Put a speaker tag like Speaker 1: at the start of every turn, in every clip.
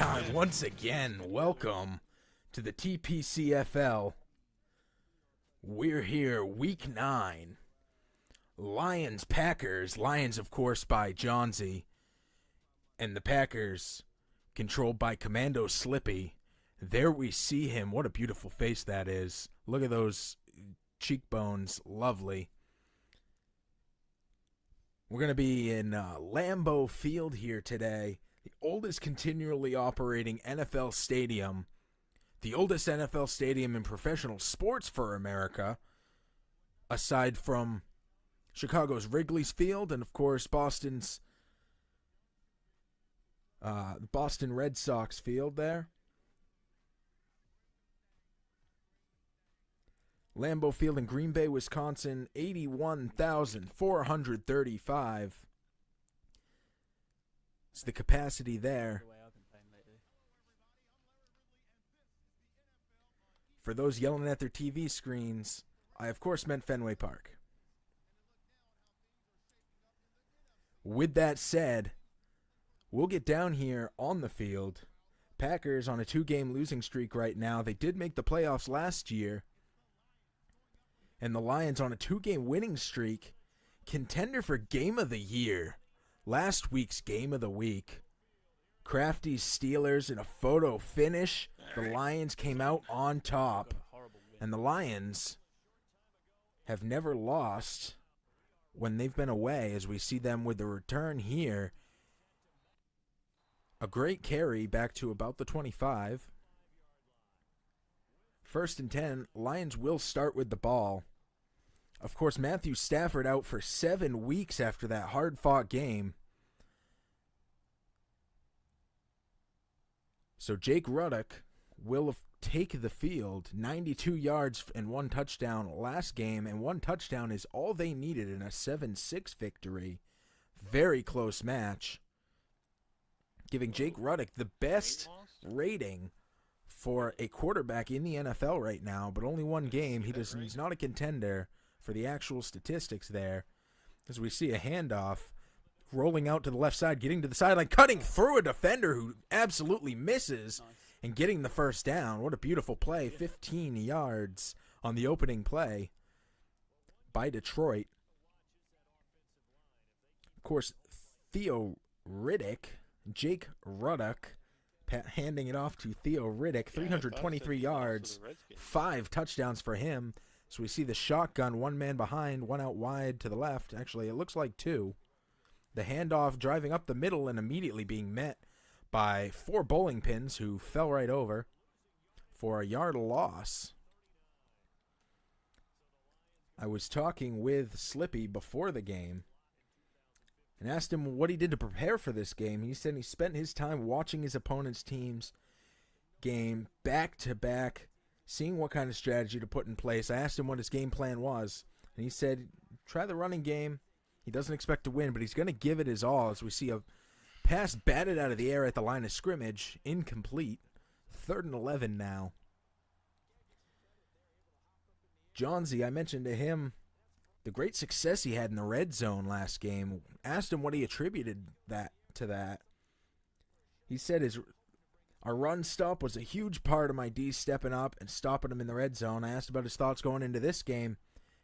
Speaker 1: time once again. Welcome to the TPCFL. We're here, Week 9. Lions, Packers. Lions, of course, by Johnsy. And the Packers, controlled by Commando Slippy. There we see him. What a beautiful face that is. Look at those cheekbones. Lovely. We're going to be in Lambeau Field here today. The oldest continually operating NFL stadium. The oldest NFL stadium in professional sports for America. Aside from Chicago's Wrigley's Field and, of course, Boston's Boston Red Sox field there. Lambeau Field in Green Bay, Wisconsin, 81,435. It's the capacity there. For those yelling at their TV screens, I of course meant Fenway Park. With that said, we'll get down here on the field. Packers on a 2-game losing streak right now. They did make the playoffs last year. And the Lions on a 2-game winning streak. Contender for Game of the Year. Last week's Game of the Week. Crafty's Steelers in a photo finish. The Lions came out on top. And the Lions have never lost when they've been away, as we see them with the return here. A great carry back to about the 25. 1st and 10, Lions will start with the ball. Of course, Matthew Stafford out for 7 weeks after that hard-fought game. So Jake Ruddock will take the field. 92 yards and 1 touchdown last game, and 1 touchdown is all they needed in a 7-6 victory. Very close match. Giving Jake Ruddock the best rating for a quarterback in the NFL right now, but only 1 game. He's not a contender for the actual statistics there. As we see a handoff, rolling out to the left side, getting to the sideline, cutting through a defender who absolutely misses, and getting the first down. What a beautiful play. 15 yards on the opening play by Detroit. Of course, Theo Riddick, Jake Ruddock, handing it off to Theo Riddick. 323 yards, 5 touchdowns for him. So we see the shotgun, 1 man behind, 1 out wide to the left. Actually, it looks like 2. The handoff driving up the middle and immediately being met by 4 bowling pins who fell right over for a yard loss. I was talking with Slippy before the game and asked him what he did to prepare for this game. He said he spent his time watching his opponent's team's game back to back, seeing what kind of strategy to put in place. I asked him what his game plan was, and he said, try the running game. He doesn't expect to win, but he's going to give it his all, as we see a pass batted out of the air at the line of scrimmage, incomplete. 3rd and 11 now. Johnsy, I mentioned to him the great success he had in the red zone last game. Asked him what he attributed that to that. He said our run stop was a huge part of my D stepping up and stopping him in the red zone. I asked about his thoughts going into this game,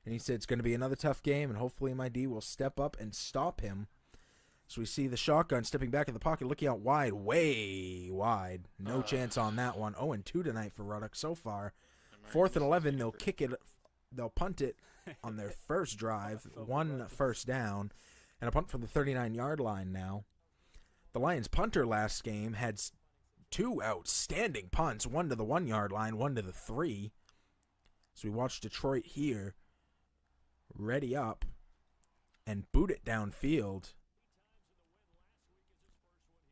Speaker 1: and he said it's going to be another tough game, and hopefully my D will step up and stop him. So we see the shotgun stepping back in the pocket, looking out wide, way wide. No chance on that one. 0-2 tonight for Ruddock so far. 4th and 11, they'll punt it on their first drive. 1 first down, and a punt from the 39-yard line now. The Lions punter last game had 2 outstanding punts, 1 to the 1-yard line, 1 to the 3. So we watch Detroit here ready up and boot it downfield.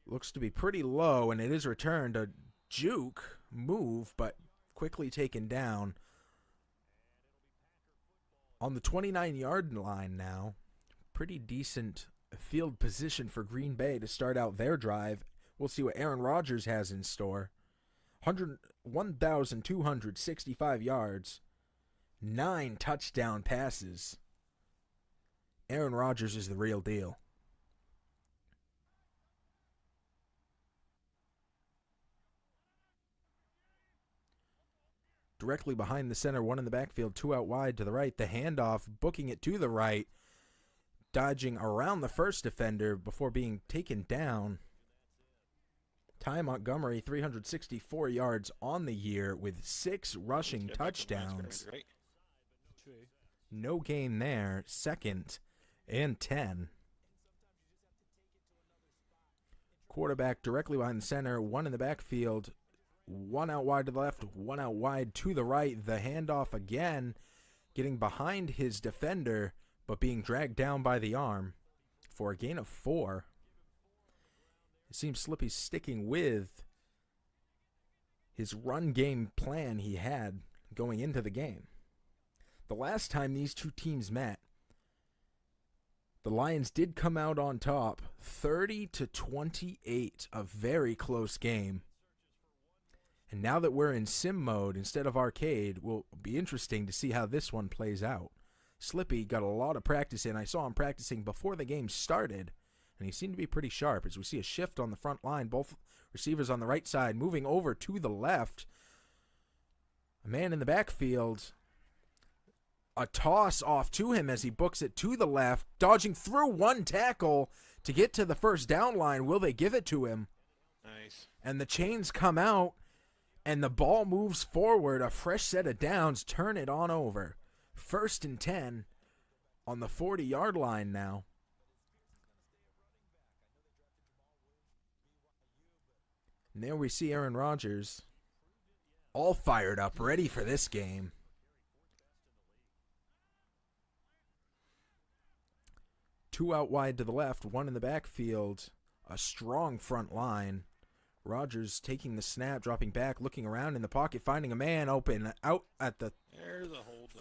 Speaker 1: Looks to be pretty low, and it is returned. A juke move, but quickly taken down. On the 29-yard line now. Pretty decent field position for Green Bay to start out their drive. We'll see what Aaron Rodgers has in store. 1,265 yards. 9 touchdown passes. Aaron Rodgers is the real deal. directly behind the center, one in the backfield, two out wide to the right. The handoff, booking it to the right, dodging around the first defender before being taken down. Ty Montgomery, 364 yards on the year with 6 rushing touchdowns. No gain there. 2nd and 10. Quarterback directly behind the center, one in the backfield, one out wide to the left, one out wide to the right. The handoff again, getting behind his defender, but being dragged down by the arm for a gain of 4. It seems Slippy's sticking with his run game plan he had going into the game. The last time these two teams met, the Lions did come out on top, 30-28, a very close game. And now that we're in sim mode instead of arcade, will be interesting to see how this one plays out. Slippy got a lot of practice in. I saw him practicing before the game started, and he seemed to be pretty sharp as we see a shift on the front line. Both receivers on the right side moving over to the left. A man in the backfield. A toss off to him as he books it to the left, dodging through one tackle to get to the first down line. Will they give it to him?
Speaker 2: Nice.
Speaker 1: And the chains come out, and the ball moves forward. A fresh set of downs, turn it on over. 1st and 10 on the 40-yard line now. And there we see Aaron Rodgers all fired up, ready for this game. Two out wide to the left, one in the backfield. A strong front line. Rodgers taking the snap, dropping back, looking around in the pocket, finding a man open out at the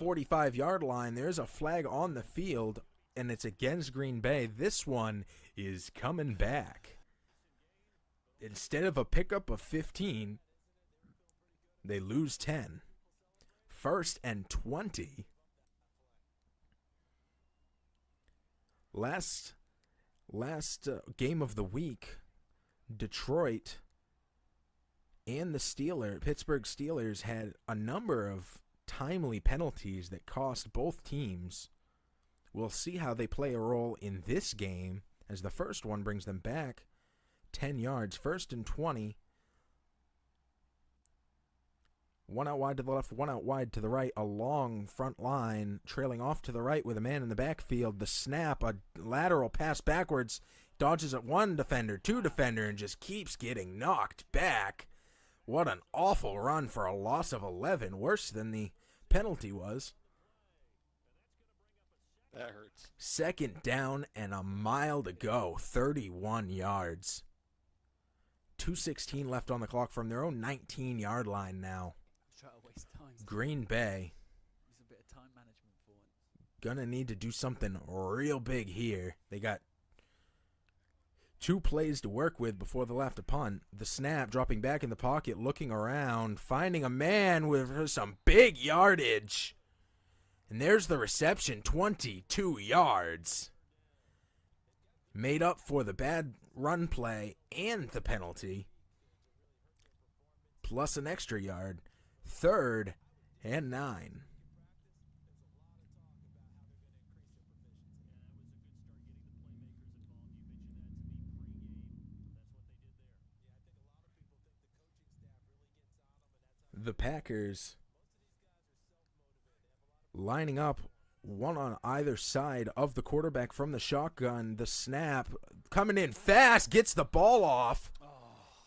Speaker 1: 45-yard line. There's a flag on the field, and it's against Green Bay. This one is coming back. Instead of a pickup of 15, they lose 10. 1st and 20. Last game of the week, Detroit and the Pittsburgh Steelers had a number of timely penalties that cost both teams. We'll see how they play a role in this game, as the first one brings them back 10 yards. 1st and 20. One out wide to the left, one out wide to the right. A long front line trailing off to the right with a man in the backfield. The snap, a lateral pass backwards, dodges at one defender, two defender, and just keeps getting knocked back. What an awful run for a loss of 11, worse than the penalty was.
Speaker 2: That hurts.
Speaker 1: 2nd down and a mile to go, 31 yards. 2:16 left on the clock from their own 19-yard line now. Green Bay gonna need to do something real big here. They got 2 plays to work with before they'll have to punt. The snap, dropping back in the pocket, looking around, finding a man with some big yardage. And there's the reception, 22 yards. Made up for the bad run play and the penalty, plus an extra yard. 3rd and 9. The Packers lining up, one on either side of the quarterback from the shotgun. The snap coming in fast, gets the ball off.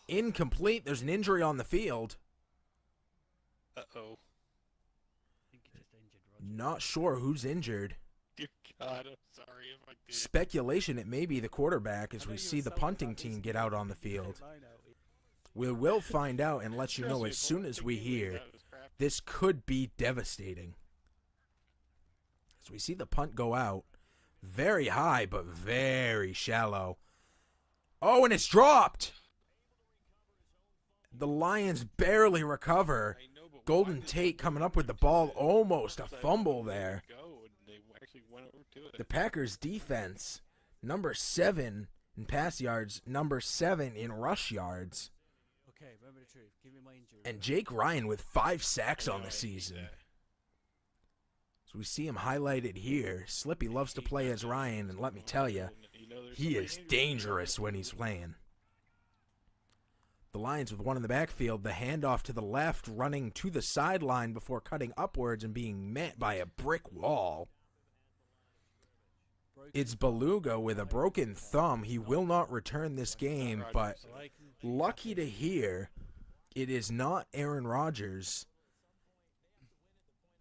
Speaker 1: Incomplete. There's an injury on the field.
Speaker 2: Uh-oh.
Speaker 1: Not sure who's injured.
Speaker 2: Dear God, I'm sorry if I did.
Speaker 1: Speculation, it may be the quarterback as we see the punting team get out on the field. We will find out and let you know as soon as we hear. This could be devastating. As we see the punt go out. Very high, but very shallow. Oh, and it's dropped! The Lions barely recover. Golden Tate coming up with the ball, almost a fumble there. The Packers defense, number 7 in pass yards, number 7 in rush yards.
Speaker 3: Okay, remember the truth. Give me my injury.
Speaker 1: And Jake Ryan with 5 sacks
Speaker 2: I
Speaker 1: on
Speaker 2: know,
Speaker 1: the
Speaker 2: I hate
Speaker 1: season.
Speaker 2: that.
Speaker 1: So we see him highlighted here. Slippy loves to play as Ryan, and let me tell you, he is dangerous when he's playing. The Lions with one in the backfield, the handoff to the left, running to the sideline before cutting upwards and being met by a brick wall. It's Beluga with a broken thumb. He will not return this game, but lucky to hear, it is not Aaron Rodgers.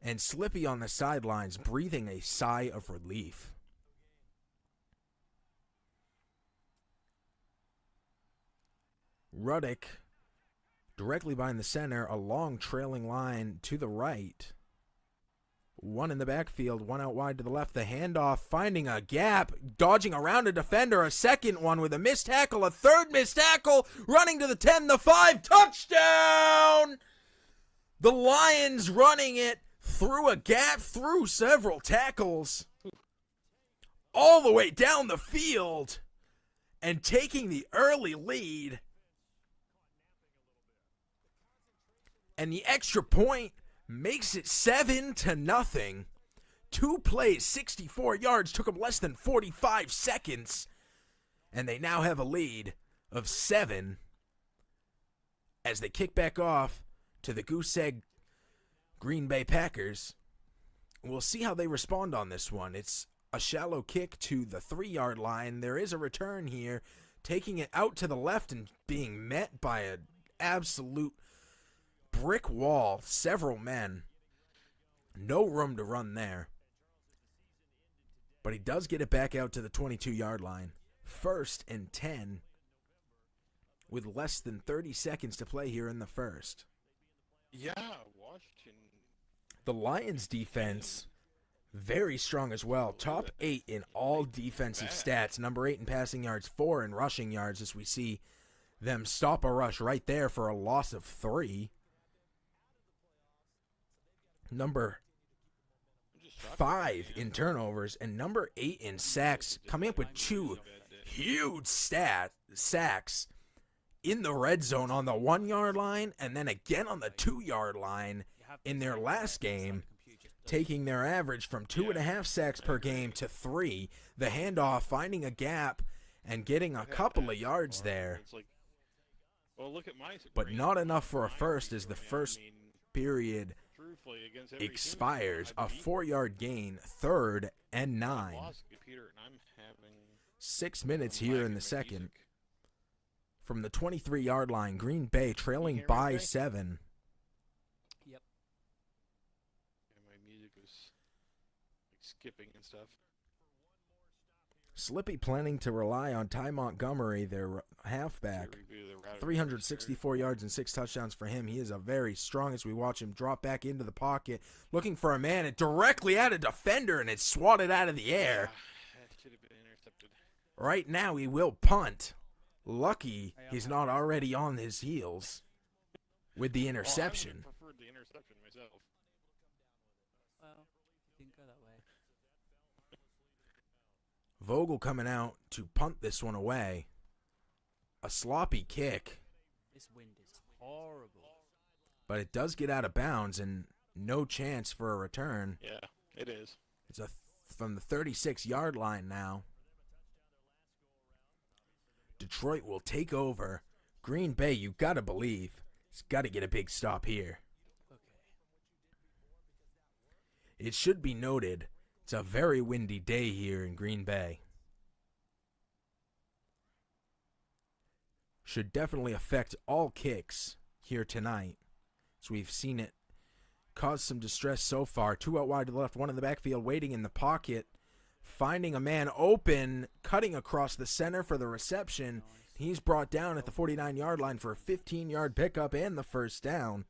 Speaker 1: And Slippy on the sidelines breathing a sigh of relief. Ruddick directly behind the center, a long trailing line to the right. One in the backfield, one out wide to the left. The handoff, finding a gap, dodging around a defender. A second one with a missed tackle, a third missed tackle, running to the 10, the 5, touchdown! The Lions running it through a gap, through several tackles, all the way down the field, and taking the early lead. And the extra point makes it 7-0. 2 plays, 64 yards, took them less than 45 seconds. And they now have a lead of 7 as they kick back off to the Goose Egg Green Bay Packers. We'll see how they respond on this one. It's a shallow kick to the 3-yard line. There is a return here, taking it out to the left and being met by an absolute brick wall, several men. No room to run there. But he does get it back out to the 22-yard line. 1st and 10 with less than 30 seconds to play here in the first.
Speaker 2: Yeah, Washington.
Speaker 1: The Lions defense, very strong as well. Top 8 in all defensive stats. Number 8 in passing yards, 4 in rushing yards, as we see them stop a rush right there for a loss of 3. Number 5 in turnovers and number 8 in sacks, coming up with 2 huge sacks in the red zone on the 1-yard line and then again on the 2-yard line in their last game, taking their average from 2.5 sacks per game to 3. The handoff, finding a gap and getting a couple of yards there, but not enough for a first as the first period expires. A 4-yard gain, 3rd and 9. 6 minutes here in the second. From the 23-yard line, Green Bay trailing by 7.
Speaker 3: Yep.
Speaker 2: My music was skipping and stuff.
Speaker 1: Slippy planning to rely on Ty Montgomery, their halfback. 364 yards and 6 touchdowns for him. He is a very strong as we watch him drop back into the pocket, looking for a man, and directly at a defender, and it's swatted out of the air.
Speaker 2: That should have been intercepted.
Speaker 1: Right now he will punt. Lucky he's not already on his heels with the interception.
Speaker 2: I would have preferred the interception myself.
Speaker 3: Well, it didn't go that way.
Speaker 1: Vogel coming out to punt this one away. A sloppy kick,
Speaker 3: This wind is horrible.
Speaker 1: but it does get out of bounds and no chance for a return.
Speaker 2: Yeah, it is.
Speaker 1: It's from the 36-yard line now. Detroit will take over. Green Bay, you got to believe, has got to get a big stop here.
Speaker 3: Okay.
Speaker 1: It should be noted, it's a very windy day here in Green Bay. Should definitely affect all kicks here tonight. So we've seen it cause some distress so far. 2 out wide to the left, 1 in the backfield, waiting in the pocket, finding a man open, cutting across the center for the reception. He's brought down at the 49-yard line for a 15-yard pickup and the first down.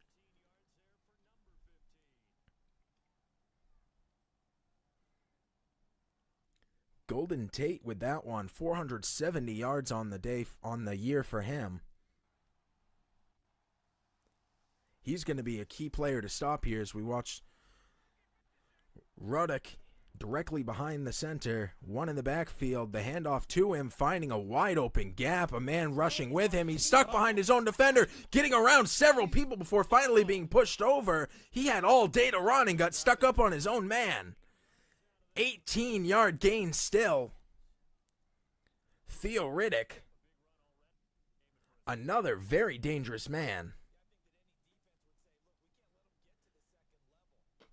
Speaker 1: Golden Tate with that one, 470 yards on the day, on the year for him. He's going to be a key player to stop here as we watch Ruddick directly behind the center, one in the backfield, the handoff to him, finding a wide open gap, a man rushing with him. He's stuck behind his own defender, getting around several people before finally being pushed over. He had all day to run and got stuck up on his own man. 18-yard gain still. Theo Riddick, another very dangerous man.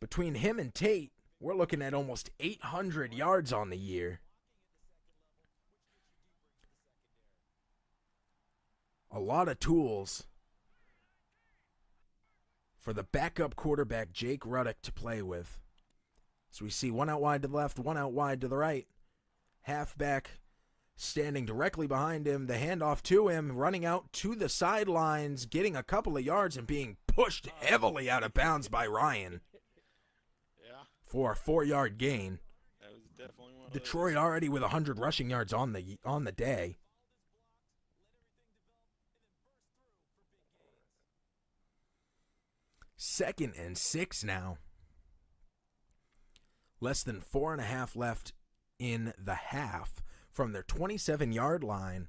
Speaker 1: Between him and Tate, we're looking at almost 800 yards on the year. A lot of tools for the backup quarterback, Jake Ruddick, to play with. So we see one out wide to the left, one out wide to the right. Halfback standing directly behind him, the handoff to him, running out to the sidelines, getting a couple of yards and being pushed heavily out of bounds by Ryan. For a 4-yard gain.
Speaker 2: That was definitely one of
Speaker 1: Detroit
Speaker 2: those.
Speaker 1: already with 100 rushing yards on the day. Second and 6 now. Less than 4.5 left in the half from their 27-yard line.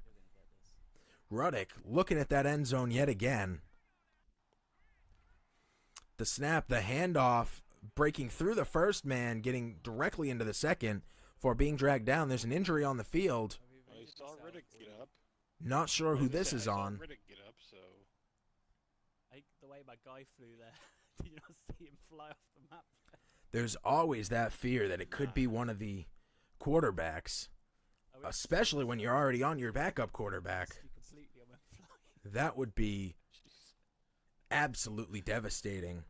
Speaker 1: Ruddick looking at that end zone yet again. The snap, the handoff, breaking through the first man, getting directly into the second for being dragged down. There's an injury on the field.
Speaker 2: Well, you saw Riddick get up.
Speaker 1: Not sure who this is
Speaker 2: I saw
Speaker 1: on.
Speaker 2: Riddick get up, so
Speaker 3: The way my guy flew there, did you not see him fly off the map?
Speaker 1: There's always that fear that it could be one of the quarterbacks, especially when you're already on your backup quarterback.
Speaker 3: Completely, I went flying.
Speaker 1: That would be absolutely devastating.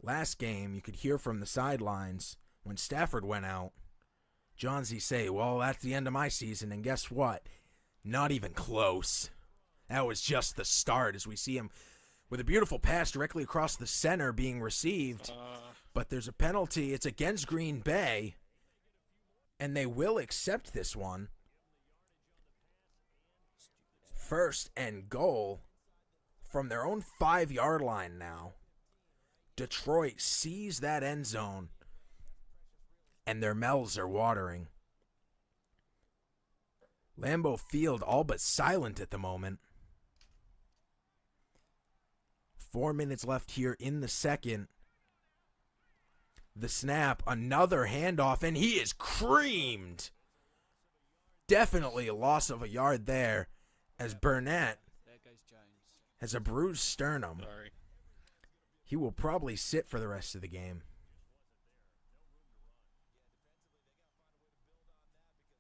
Speaker 1: Last game, you could hear from the sidelines when Stafford went out, Johnsy say, well, that's the end of my season, and guess what? Not even close. That was just the start as we see him with a beautiful pass directly across the center being received. But there's a penalty. It's against Green Bay, and they will accept this one. First and goal from their own 5-yard line now. Detroit sees that end zone, and their mouths are watering. Lambeau Field all but silent at the moment. 4 minutes left here in the second. The snap, another handoff, and he is creamed. Definitely a loss of a yard there as Burnett
Speaker 3: There goes Jones.
Speaker 1: has a bruised sternum.
Speaker 2: sorry.
Speaker 1: He will probably sit for the rest of the game.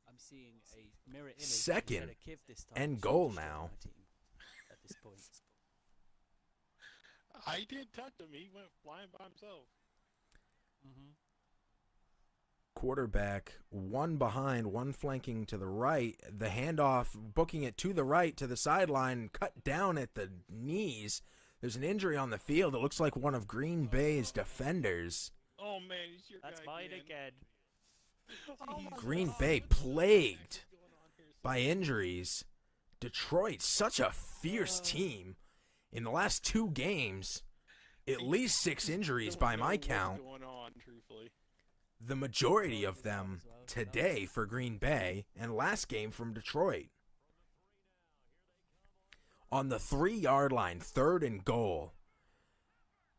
Speaker 3: I'm seeing a mirror image.
Speaker 1: Second
Speaker 3: instead of Kiv this time,
Speaker 1: and
Speaker 3: which
Speaker 1: goal
Speaker 3: is
Speaker 1: now.
Speaker 3: my team at this point.
Speaker 2: I did touch him. He went flying by himself.
Speaker 3: Mm-hmm.
Speaker 1: Quarterback, one behind, one flanking to the right. The handoff, booking it to the right, to the sideline, cut down at the knees. There's an injury on the field. It looks like one of Green Bay's defenders.
Speaker 2: Oh man, he's your
Speaker 3: That's
Speaker 2: guy
Speaker 3: mine
Speaker 2: again.
Speaker 3: again.
Speaker 2: Oh, my
Speaker 1: Green
Speaker 2: God.
Speaker 1: Bay plagued by injuries. Detroit, such a fierce team. In the last 2 games, at least 6 injuries
Speaker 2: Don't
Speaker 1: by
Speaker 2: know
Speaker 1: my
Speaker 2: what's
Speaker 1: count.
Speaker 2: going on, truthfully.
Speaker 1: The majority of them today for Green Bay, and last game from Detroit. On the 3-yard line, 3rd and goal.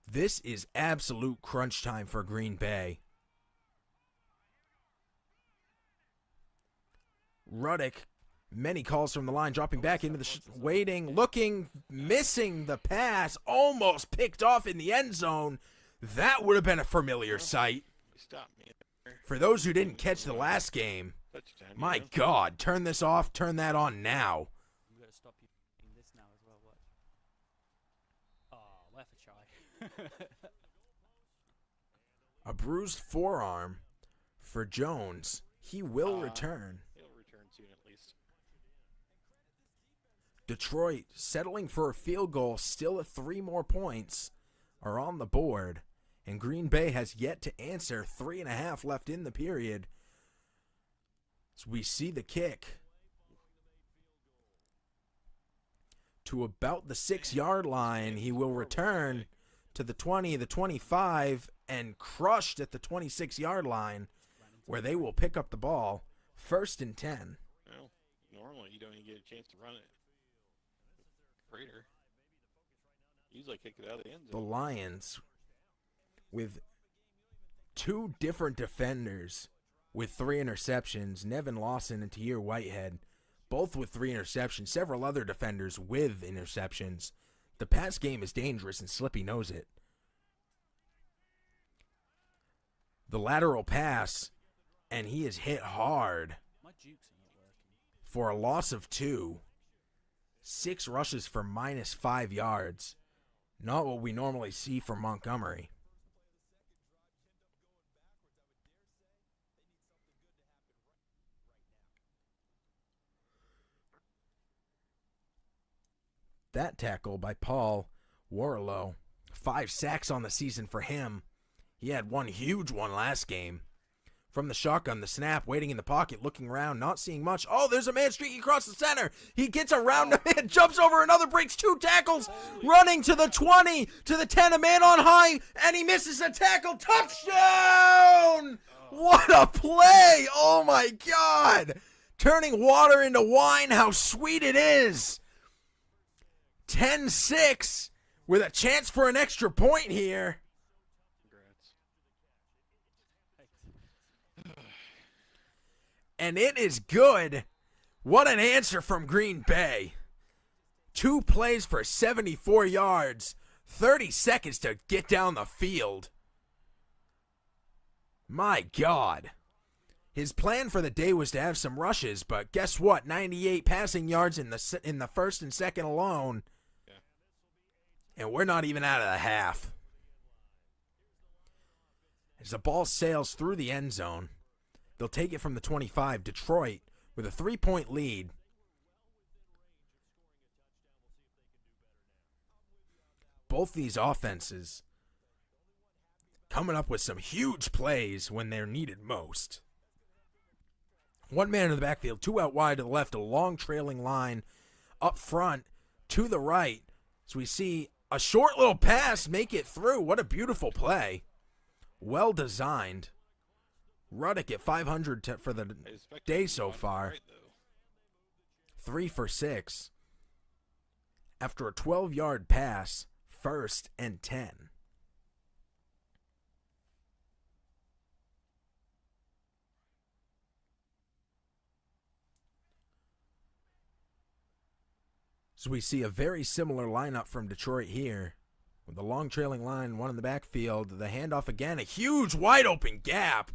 Speaker 1: This is absolute crunch time for Green Bay. Ruddick, many calls from the line, dropping back into the waiting, looking, missing the pass, almost picked off in the end zone. That would have been a familiar sight.
Speaker 2: Stop me.
Speaker 1: For those who didn't catch the last game,
Speaker 2: Touchdown.
Speaker 1: my
Speaker 2: yeah.
Speaker 1: God, turn this off, turn that on now.
Speaker 3: I'm going to stop you doing this now as well. Watch. Oh, worth a try.
Speaker 1: A bruised forearm for Jones. He will return.
Speaker 2: He'll return soon at least.
Speaker 1: Detroit settling for a field goal, still at 3 more points are on the board. And Green Bay has yet to answer. 3.5 left in the period. So we see the kick to about the 6-yard line. He will return to the 20, the 25, and crushed at the 26-yard line. where they will pick up the ball 1st and 10.
Speaker 2: Well, normally you don't even get a chance to run it. Prater. Usually kick it out of the end
Speaker 1: The
Speaker 2: zone.
Speaker 1: Lions, with 2 different defenders with 3 interceptions, Nevin Lawson and Tahir Whitehead, both with 3 interceptions, several other defenders with interceptions. The pass game is dangerous, and Slippy knows it. The lateral pass, and he is hit hard
Speaker 3: My jukes are not working.
Speaker 1: for a loss of 2. 6 rushes for -5 yards. Not what we normally see from Montgomery. That tackle by Paul Warlow. 5 sacks on the season for him. He had one huge one last game. From the shotgun, the snap, waiting in the pocket, looking around, not seeing much. Oh, there's a man streaking across the center. He gets around a man, jumps over another, breaks 2 tackles, running to the 20, to the 10, a man on high, and he misses a tackle. Touchdown! What a play! Oh my God! Turning water into wine, how sweet it is! 10-6 with a chance for an extra point here.
Speaker 2: Congrats.
Speaker 1: And it is good. What an answer from Green Bay. 2 plays for 74 yards. 30 seconds to get down the field. My God. His plan for the day was to have some rushes, but guess what? 98 passing yards in the first and second alone.
Speaker 2: Yeah.
Speaker 1: And we're not even out of the half. As the ball sails through the end zone, they'll take it from the 25. Detroit with a 3-point lead. Both these offenses coming up with some huge plays when they're needed most. 1 man in the backfield, 2 out wide to the left, a long trailing line up front to the right. So we see a short little pass make it through. What a beautiful play. Well designed. Ruddick at 500 for the
Speaker 2: I expect
Speaker 1: day
Speaker 2: him to
Speaker 1: so
Speaker 2: run
Speaker 1: far.
Speaker 2: right, though.
Speaker 1: 3 for 6. After a 12-yard pass, 1st and 10. So we see a very similar lineup from Detroit here. With the long trailing line, 1 in the backfield. The handoff again, a huge wide open gap.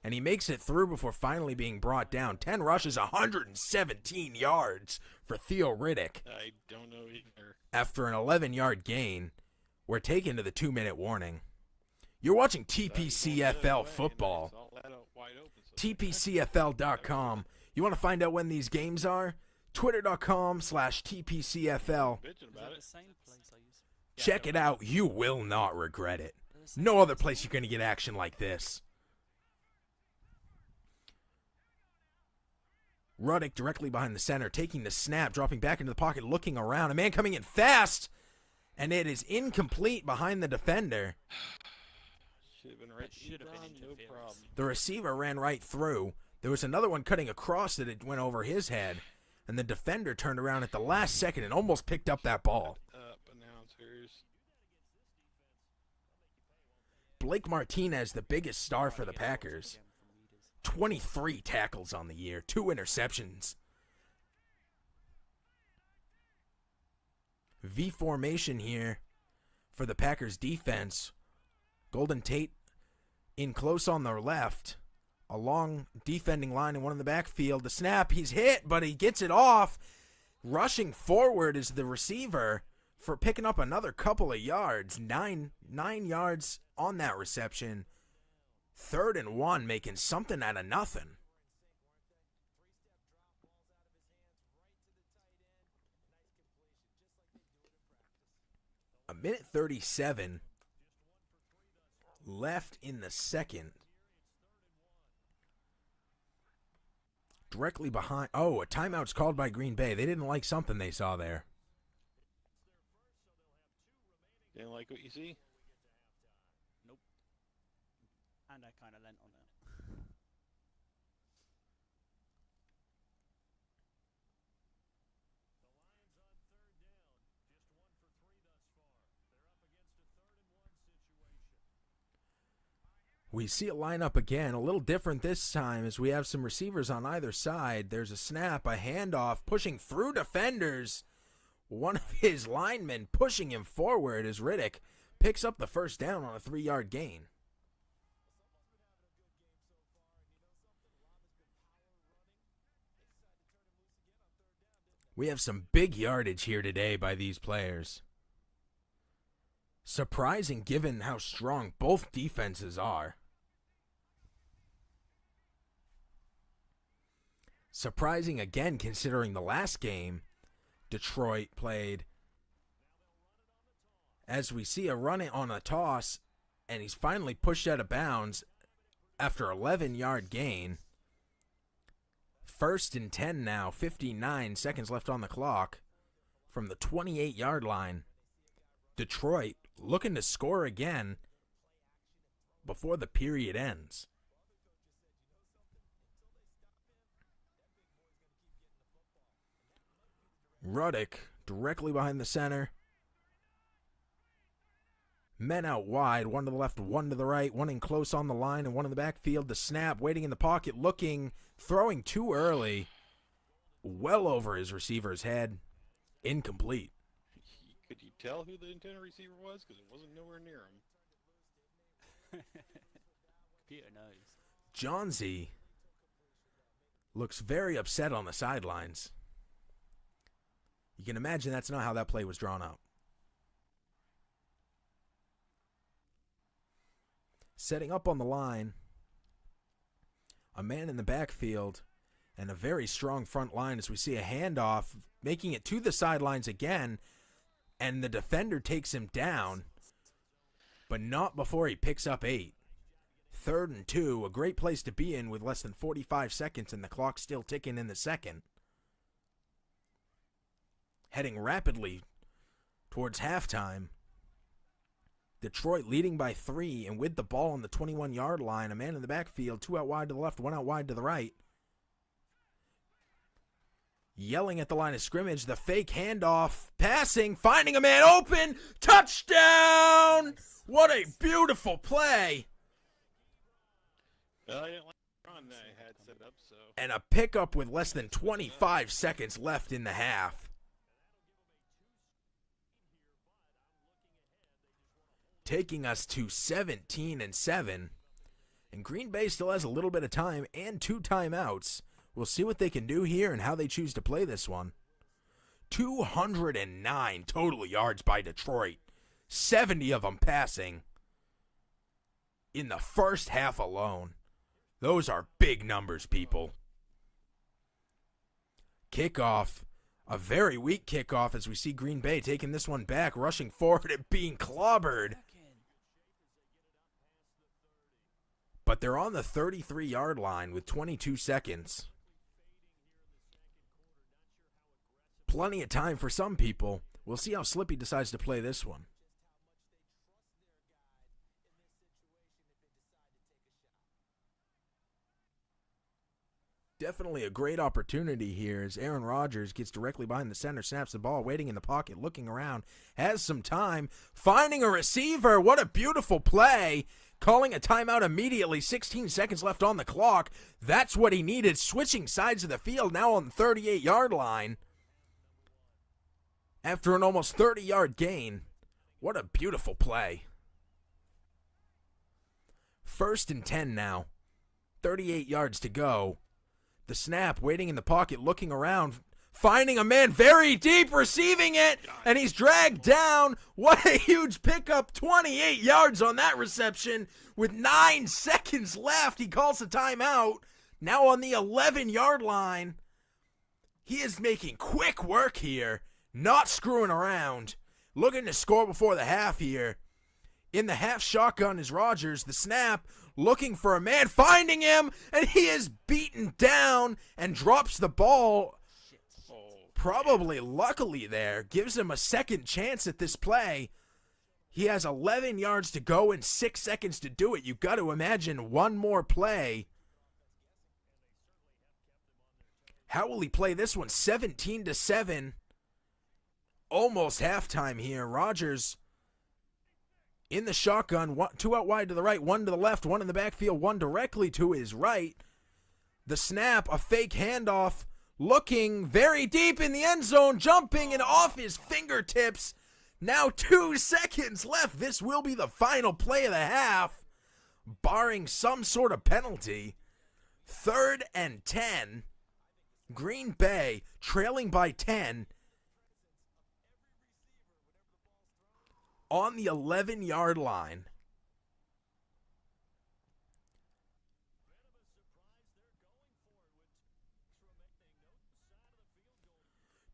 Speaker 1: And he makes it through before finally being brought down. 10 rushes, 117 yards for Theo Riddick.
Speaker 2: I don't know either.
Speaker 1: After an 11-yard gain, we're taken to the 2-minute warning. You're watching TPCFL football. TPCFL.com. You want to find out when these games are? Twitter.com/TPCFL.
Speaker 2: Bitching
Speaker 3: Is
Speaker 2: about
Speaker 3: that
Speaker 2: it.
Speaker 3: the same place I used to?
Speaker 1: Check it out. You will not regret it. No other place you're going to get action like this. Ruddick directly behind the center, taking the snap, dropping back into the pocket, looking around. A man coming in fast, and it is incomplete behind the defender.
Speaker 2: Should have been
Speaker 3: That
Speaker 2: right.
Speaker 3: should have been
Speaker 2: No
Speaker 3: interference.
Speaker 2: problem.
Speaker 1: The receiver ran right through. There was another one cutting across that it went over his head, and the defender turned around at the last second and almost picked up that ball.
Speaker 2: Announcers.
Speaker 1: Blake Martinez, the biggest star for the Packers. 23 tackles on the year, 2 interceptions. V formation here for the Packers defense. Golden Tate in close on the left. A long defending line and 1 in the backfield. The snap, he's hit, but he gets it off. Rushing forward is the receiver for picking up another couple of yards. Nine yards on that reception. 3rd and 1, making something out of nothing. A minute 37 left in the second. Directly behind. Oh, a timeout's called by Green Bay. They didn't like something they saw there.
Speaker 2: Didn't like what you see?
Speaker 3: Nope. And I kind of lent on it.
Speaker 1: We see it line up again, a little different this time as we have some receivers on either side. There's a snap, a handoff, pushing through defenders. One of his linemen pushing him forward as Riddick picks up the first down on a 3-yard gain. We have some big yardage here today by these players. Surprising given how strong both defenses are. Surprising again considering the last game Detroit played. As we see a run on a toss, and he's finally pushed out of bounds after 11-yard gain. 1st and 10 now, 59 seconds left on the clock from the 28-yard line. Detroit looking to score again before the period ends. Ruddick directly behind the center. Men out wide, one to the left, one to the right, one in close on the line, and one in the backfield. The snap, waiting in the pocket, looking, throwing too early, well over his receiver's head, incomplete.
Speaker 2: Could you tell who the intended receiver was? Because it wasn't nowhere near him.
Speaker 3: Computer knows.
Speaker 1: Johnsy looks very upset on the sidelines. You can imagine that's not how that play was drawn up. Setting up on the line, a man in the backfield, and a very strong front line as we see a handoff, making it to the sidelines again, and the defender takes him down, but not before he picks up 8. 3rd and 2, a great place to be in with less than 45 seconds and the clock still ticking in the second. Heading rapidly towards halftime. Detroit leading by 3 and with the ball on the 21-yard line. A man in the backfield, 2 out wide to the left, 1 out wide to the right. Yelling at the line of scrimmage, the fake handoff, passing, finding a man open, touchdown! What a beautiful play!
Speaker 2: Well, I didn't like the run that I had set up, so.
Speaker 1: And a pickup with less than 25 seconds left in the half. Taking us to 17-7. And Green Bay still has a little bit of time and 2 timeouts. We'll see what they can do here and how they choose to play this one. 209 total yards by Detroit. 70 of them passing in the first half alone. Those are big numbers, people. Kickoff. A very weak kickoff as we see Green Bay taking this one back, rushing forward and being clobbered. But they're on the 33-yard line with 22 seconds. Plenty of time for some people. We'll see how Slippy decides to play this one. Definitely a great opportunity here as Aaron Rodgers gets directly behind the center, snaps the ball, waiting in the pocket, looking around, has some time, finding a receiver. What a beautiful play. Calling a timeout immediately, 16 seconds left on the clock. That's what he needed, switching sides of the field now on the 38-yard line. After an almost 30-yard gain, what a beautiful play. 1st and 10 now, 38 yards to go. The snap, waiting in the pocket, looking around, finding a man very deep, receiving it, and he's dragged down. What a huge pickup, 28 yards on that reception with 9 seconds left. He calls a timeout. Now on the 11-yard line. He is making quick work here, not screwing around, looking to score before the half here. In the half shotgun is Rodgers. The snap, looking for a man, finding him, and he is beaten down and drops the ball. Probably luckily there, gives him a second chance at this play. He has 11 yards to go and 6 seconds to do it. You've got to imagine one more play. How will he play this one? 17-7. Almost halftime here. Rodgers in the shotgun, two out wide to the right, one to the left, one in the backfield, one directly to his right. The snap, a fake handoff, looking very deep in the end zone, jumping and off his fingertips. Now 2 seconds left. This will be the final play of the half, barring some sort of penalty. 3rd and 10. Green Bay trailing by 10 on the 11-yard line.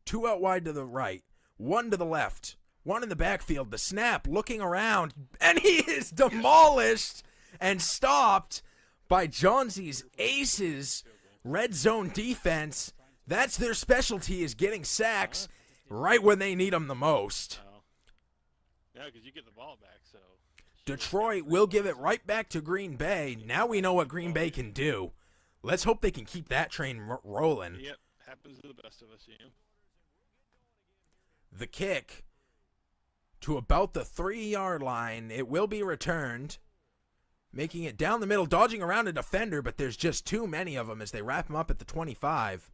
Speaker 1: Two out wide to the right, one to the left, one in the backfield. The snap, looking around, and he is demolished and stopped by Johnsy's Aces red zone defense. That's their specialty, is getting sacks right when they need them the most.
Speaker 2: Yeah, because you get the ball back, so.
Speaker 1: Detroit will give it right back to Green Bay. Now we know what Green Bay can do. Let's hope they can keep that train rolling.
Speaker 2: Yep, happens to the best of us, you know.
Speaker 1: The kick to about the 3-yard line. It will be returned, making it down the middle, dodging around a defender, but there's just too many of them as they wrap him up at the 25.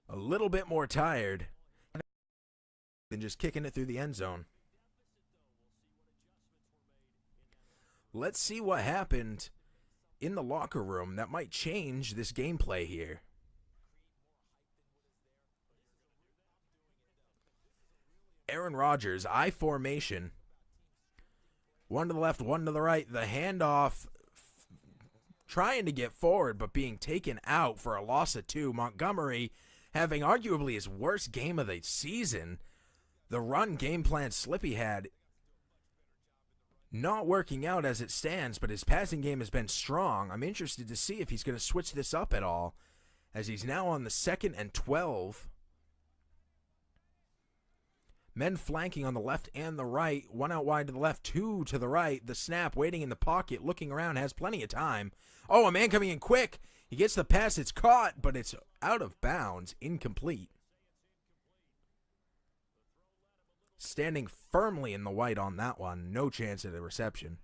Speaker 1: A little bit more tired than just kicking it through the end zone. Let's see what happened in the locker room that might change this gameplay here. Aaron Rodgers, I formation. One to the left, one to the right. The handoff trying to get forward, but being taken out for a loss of 2. Montgomery having arguably his worst game of the season. The run game plan Slippy had not working out as it stands, but his passing game has been strong. I'm interested to see if he's going to switch this up at all, as he's now on the 2nd and 12. Men flanking on the left and the right. One out wide to the left, 2 to the right. The snap, waiting in the pocket, looking around, has plenty of time. Oh, a man coming in quick. He gets the pass. It's caught, but it's out of bounds. Incomplete. Standing firmly in the white on that one. No chance at a reception.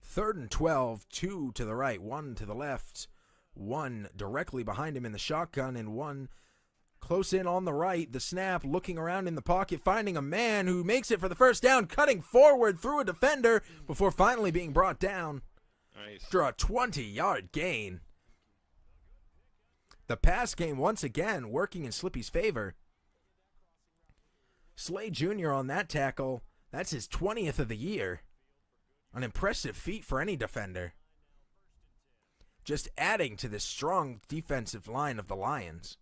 Speaker 1: 3rd and 12, 2 to the right, 1 to the left. 1 directly behind him in the shotgun, and 1 close in on the right. The snap, looking around in the pocket, finding a man who makes it for the first down, cutting forward through a defender before finally being brought down.
Speaker 2: Nice.
Speaker 1: After a 20-yard gain. The pass game once again working in Slippy's favor. Slay Jr. on that tackle. That's his 20th of the year. An impressive feat for any defender. Just adding to this strong defensive line of the Lions.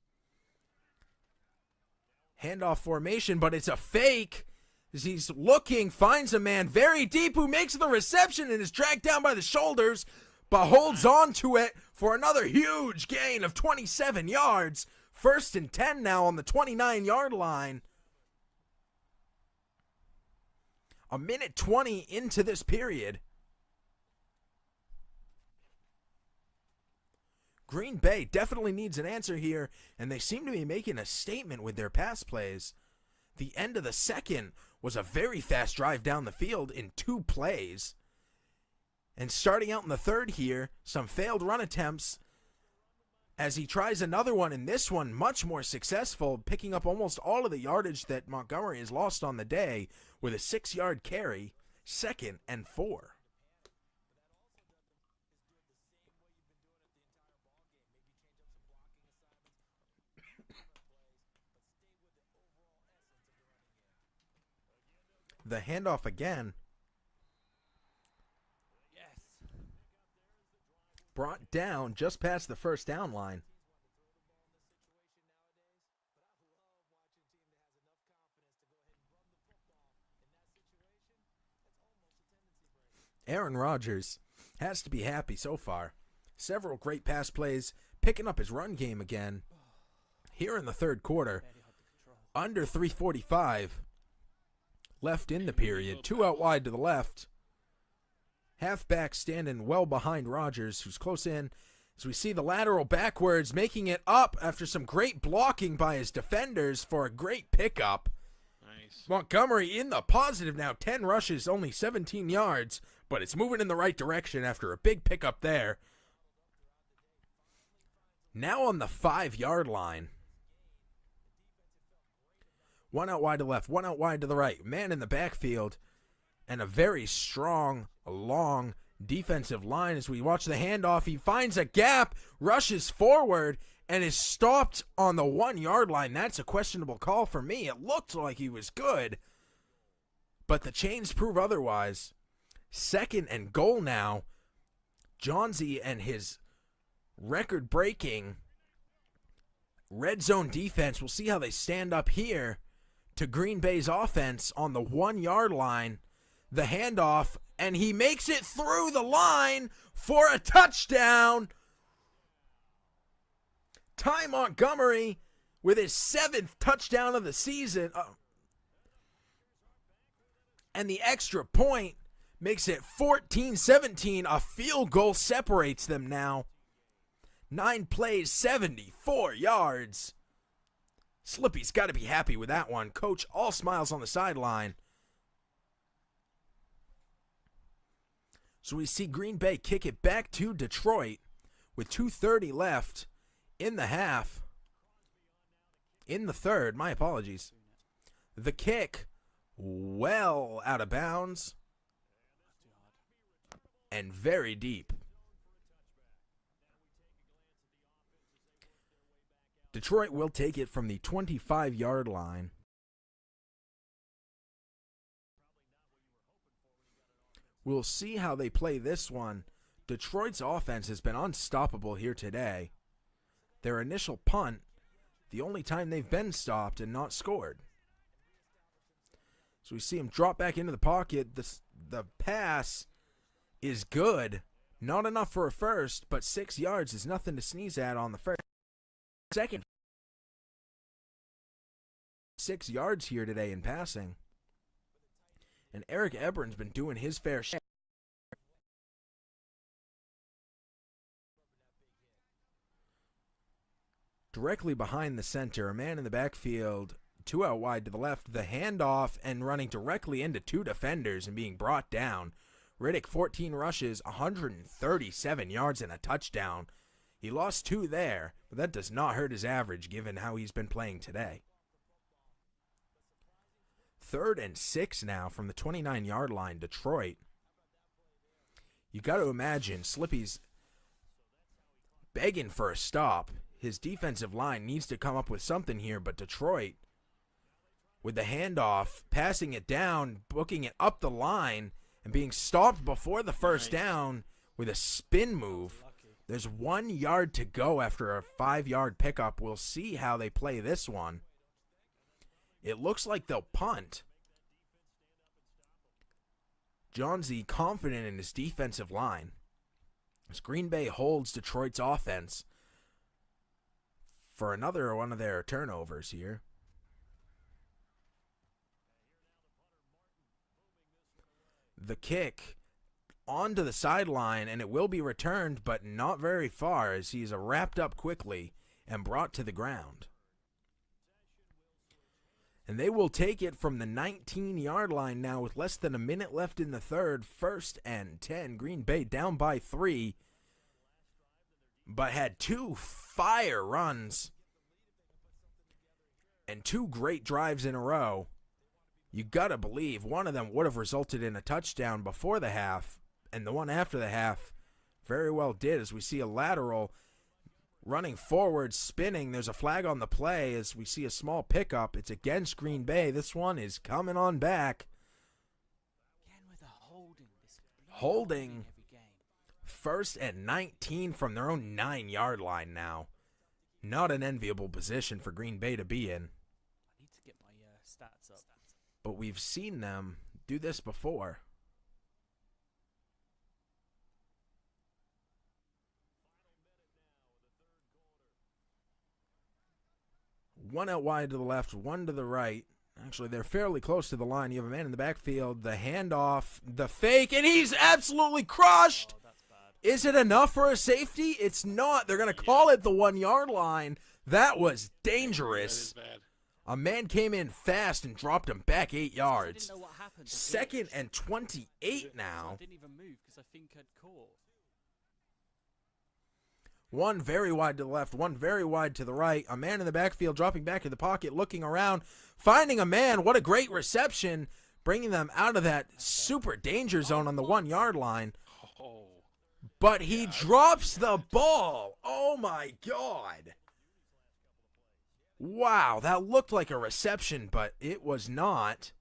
Speaker 1: Handoff formation, but it's a fake. As he's looking, finds a man very deep who makes the reception and is dragged down by the shoulders, but holds on to it for another huge gain of 27 yards. 1st and 10 now on the 29-yard line. A minute 20 into this period. Green Bay definitely needs an answer here, and they seem to be making a statement with their pass plays. The end of the second was a very fast drive down the field in 2 plays. And starting out in the third here, some failed run attempts as he tries another one, and this one much more successful, picking up almost all of the yardage that Montgomery has lost on the day with a 6-yard carry, 2nd and 4. The handoff again.
Speaker 3: Yes.
Speaker 1: Brought down just past the first down line. Aaron Rodgers has to be happy so far. Several great pass plays, picking up his run game again. Here in the third quarter, under 3:45 left in the period. 2 out wide to the left. Halfback standing well behind Rodgers, who's close in. As we see the lateral backwards, making it up after some great blocking by his defenders for a great pickup.
Speaker 2: Nice.
Speaker 1: Montgomery in the positive now. 10 rushes, only 17 yards, but it's moving in the right direction after a big pickup there. Now on the 5-yard line. One out wide to the left, one out wide to the right. Man in the backfield, and a very strong, long defensive line as we watch the handoff. He finds a gap, rushes forward, and is stopped on the 1-yard line. That's a questionable call for me. It looked like he was good, but the chains prove otherwise. 2nd and goal now. Johnsy and his record-breaking red zone defense. We'll see how they stand up here to Green Bay's offense on the 1-yard line. The handoff, and he makes it through the line for a touchdown. Ty Montgomery with his 7th touchdown of the season. And the extra point makes it 14-17. A field goal separates them now. 9 plays, 74 yards. Slippy's got to be happy with that one. Coach all smiles on the sideline. So we see Green Bay kick it back to Detroit with 2:30 left in the half. In the third, my apologies. The kick well out of bounds and very deep. Detroit will take it from the 25-yard line. We'll see how they play this one. Detroit's offense has been unstoppable here today. Their initial punt, the only time they've been stopped and not scored. So we see him drop back into the pocket. The pass is good. Not enough for a first, but 6 yards is nothing to sneeze at on the first. Second, 6 yards here today in passing. And Eric Ebron's been doing his fair share. Directly behind the center, a man in the backfield, 2 out wide to the left, the handoff, and running directly into 2 defenders and being brought down. Riddick, 14 rushes, 137 yards and a touchdown. He lost 2 there, but that does not hurt his average given how he's been playing today. 3rd and 6 now from the 29-yard line, Detroit. You got to imagine Slippy's begging for a stop. His defensive line needs to come up with something here, but Detroit, with the handoff, passing it down, booking it up the line, and being stopped before the first down with a spin move. There's 1 yard to go after a 5-yard pickup. We'll see how they play this one. It looks like they'll punt. Johnsy confident in his defensive line as Green Bay holds Detroit's offense for another one of their turnovers here. The kick onto the sideline, and it will be returned, but not very far as he's wrapped up quickly and brought to the ground. And they will take it from the 19-yard line now with less than a minute left in the third. 1st and 10. Green Bay down by 3, but had 2 fire runs and 2 great drives in a row. You got to believe one of them would have resulted in a touchdown before the half, and the one after the half very well did, as we see a lateral running forward, spinning. There's a flag on the play as we see a small pickup. It's against Green Bay. This one is coming on back.
Speaker 3: Again with a holding.
Speaker 1: Holding. 1st and 19 from their own 9-yard line now. Not an enviable position for Green Bay to be in.
Speaker 3: I need to get my stats up.
Speaker 1: But we've seen them do this before. One out wide to the left, 1 to the right. Actually, they're fairly close to the line. You have a man in the backfield, the handoff, the fake, and he's absolutely crushed.
Speaker 3: Oh, that's bad.
Speaker 1: Is it enough for a safety? It's not. They're going to call it the 1-yard line. That was dangerous.
Speaker 2: That is bad.
Speaker 1: A man came in fast and dropped him back 8
Speaker 3: I
Speaker 1: yards.
Speaker 3: didn't know what happened. I
Speaker 1: Second
Speaker 3: glitched.
Speaker 1: and 28 now.
Speaker 3: I didn't even move because I think I'd caught.
Speaker 1: One very wide to the left, one very wide to the right. A man in the backfield dropping back in the pocket, looking around, finding a man. What a great reception, bringing them out of that super danger zone on the 1 yard line.
Speaker 2: Oh.
Speaker 1: But he drops the ball. Oh, my God. Wow, that looked like a reception, but it was not.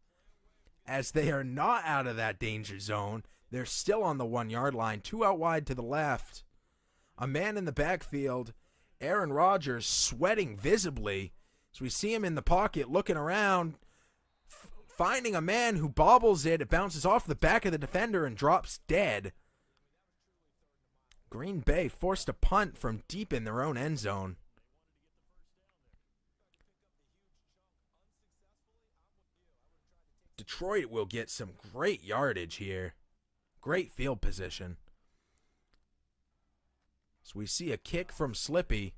Speaker 1: As they are not out of that danger zone. They're still on the 1 yard line. 2 out wide to the left. A man in the backfield. Aaron Rodgers sweating visibly. So we see him in the pocket looking around. Finding a man who bobbles it. It bounces off the back of the defender and drops dead. Green Bay forced a punt from deep in their own end zone. Detroit will get some great yardage here. Great field position. So we see a kick from Slippy.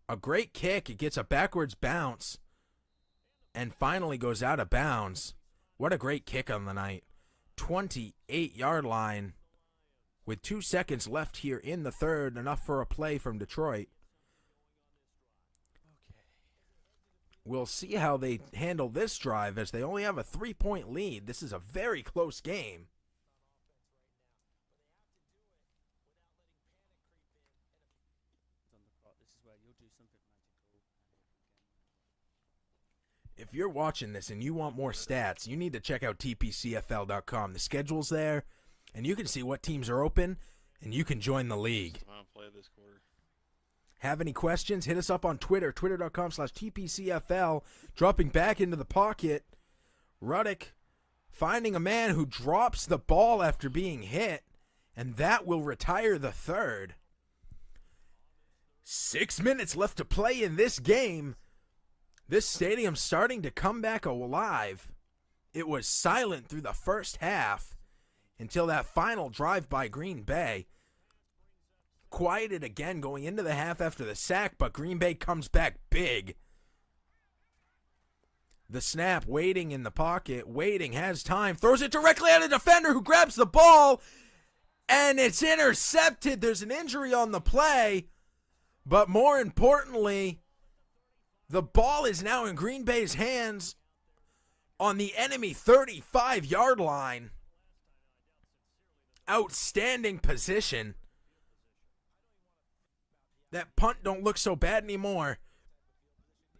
Speaker 1: A great kick. It gets a backwards bounce and finally goes out of bounds. What a great kick on the night. 28-yard line with 2 seconds left here in the third. Enough for a play from Detroit. We'll see how they handle this drive as they only have a 3-point lead. This is a very close game.
Speaker 3: This is where you'll do something magical.
Speaker 1: If you're watching this and you want more stats, you need to check out TPCFL.com. The schedule's there, and you can see what teams are open, and you can join the league.
Speaker 2: I want to play this quarter.
Speaker 1: Have any questions? Hit us up on Twitter, twitter.com/TPCFL. Dropping back into the pocket. Ruddick finding a man who drops the ball after being hit, and that will retire the third. 6 minutes left to play in this game. This stadium's starting to come back alive. It was silent through the first half until that final drive by Green Bay. Quieted again going into the half after the sack, but Green Bay comes back big. The snap, waiting in the pocket, waiting, has time, throws it directly at a defender who grabs the ball, and it's intercepted. There's an injury on the play, but more importantly, the ball is now in Green Bay's hands on the enemy 35-yard line. Outstanding position. That punt don't look so bad anymore.